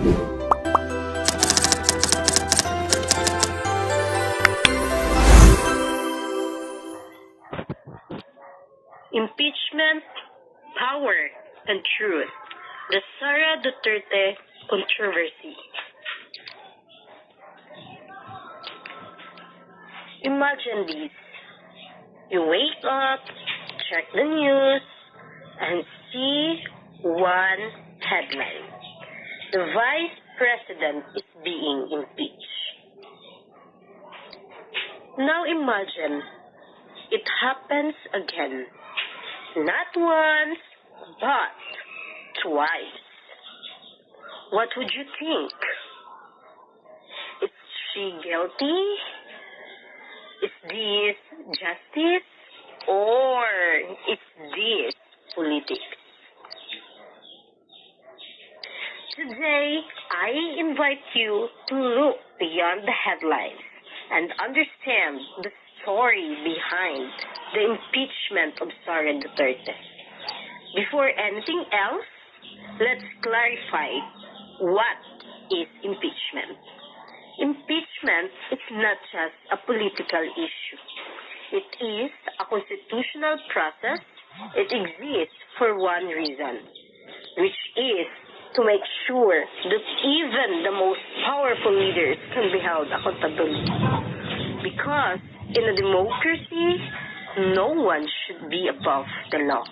Impeachment, Power, and Truth. The Sara Duterte Controversy. Imagine this. You wake up, check the news, and see one headline. The Vice President is being impeached. Now imagine, it happens again. Not once, but twice. What would you think? Is she guilty? Is this justice? Or is this politics? Today, I invite you to look beyond the headlines and understand the story behind the impeachment of Sara Duterte. Before anything else, let's clarify what is impeachment. Impeachment is not just a political issue. It is a constitutional process. It exists for one reason, which is to make sure that even the most powerful leaders can be held accountable. Because in a democracy, no one should be above the law.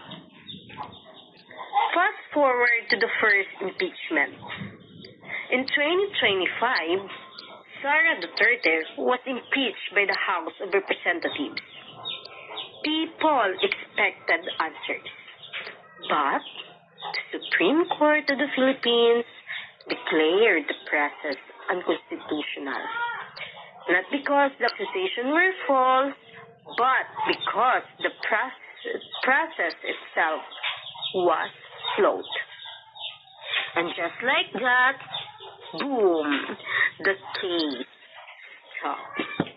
Fast forward to the first impeachment. In 2025, Sara Duterte was impeached by the House of Representatives. People expected answers. But the Supreme Court of the Philippines declared the process unconstitutional. Not because the accusations were false, but because the process itself was flawed. And just like that, boom, the case stopped.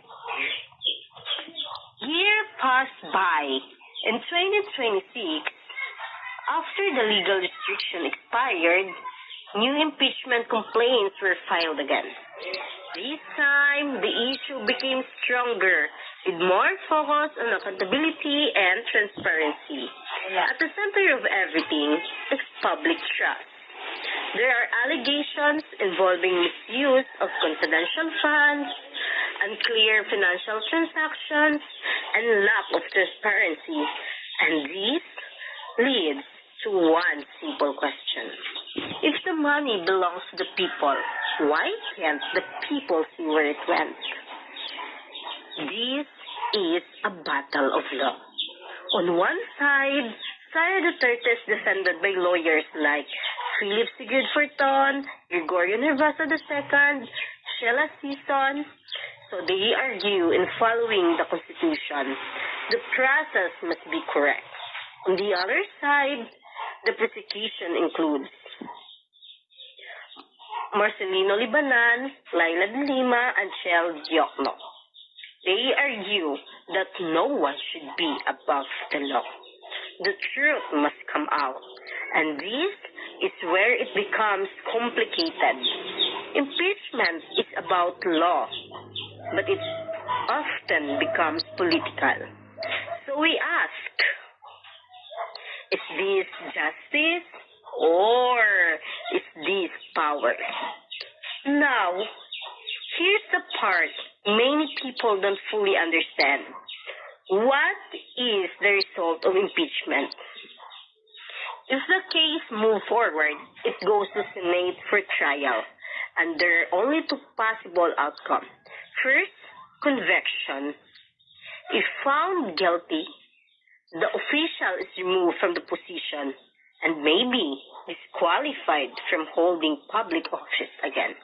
Year passed by. In 2026, after the legal restriction expired, new impeachment complaints were filed again. This time, the issue became stronger, with more focus on accountability and transparency. At the center of everything is public trust. There are allegations involving misuse of confidential funds, unclear financial transactions, and lack of transparency. And this leads to one simple question. If the money belongs to the people, why can't the people see where it went? This is a battle of law. On one side, Sara Duterte is defended by lawyers like Philip Sigrid Forton, Gregorio Nervasa II, Sheila Sison. So they argue in following the Constitution, the process must be correct. On the other side, the prosecution includes Marcelino Libanan, Laila de Lima, and Chel Diokno. They argue that no one should be above the law. The truth must come out, and this is where it becomes complicated. Impeachment is about law, but it often becomes political. So we ask, is this justice or is this power? Now, here's the part many people don't fully understand. What is the result of impeachment? If the case moves forward, it goes to Senate for trial, and there are only two possible outcomes. First, conviction. If found guilty, the official is removed from the position and may be disqualified from holding public office again.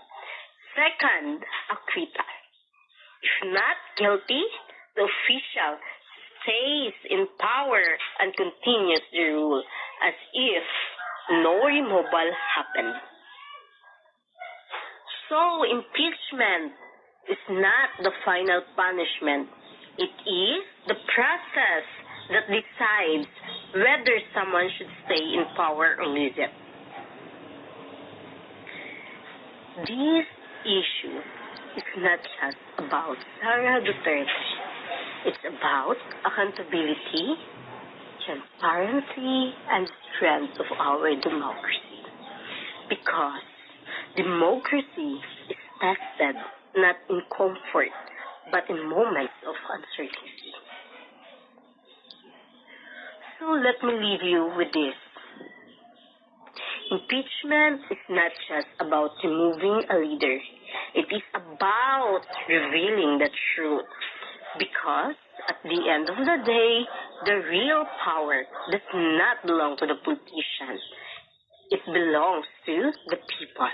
Second, acquittal. If not guilty, the official stays in power and continues the rule as if no removal happened. So, impeachment is not the final punishment. It is the process that decides whether someone should stay in power or lose it. This issue is not just about Sara Duterte. It's about accountability, transparency, and strength of our democracy. Because democracy is tested not in comfort, but in moments of uncertainty. So let me leave you with this. Impeachment is not just about removing a leader. It is about revealing the truth. Because at the end of the day, the real power does not belong to the politicians. It belongs to the people.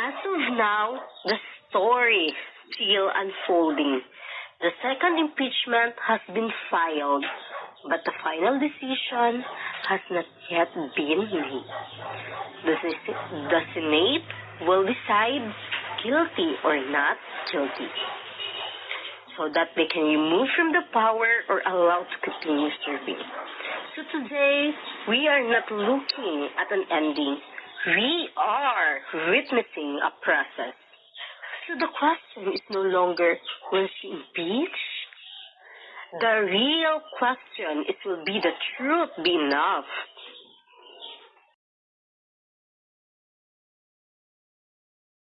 As of now, the story is still unfolding. The second impeachment has been filed, but the final decision has not yet been made. The Senate will decide guilty or not guilty, so that they can remove from the power or allowed to continue serving. So today, we are not looking at an ending. We are witnessing a process. So the question is no longer, will she impeach? The real question is, will be the truth be enough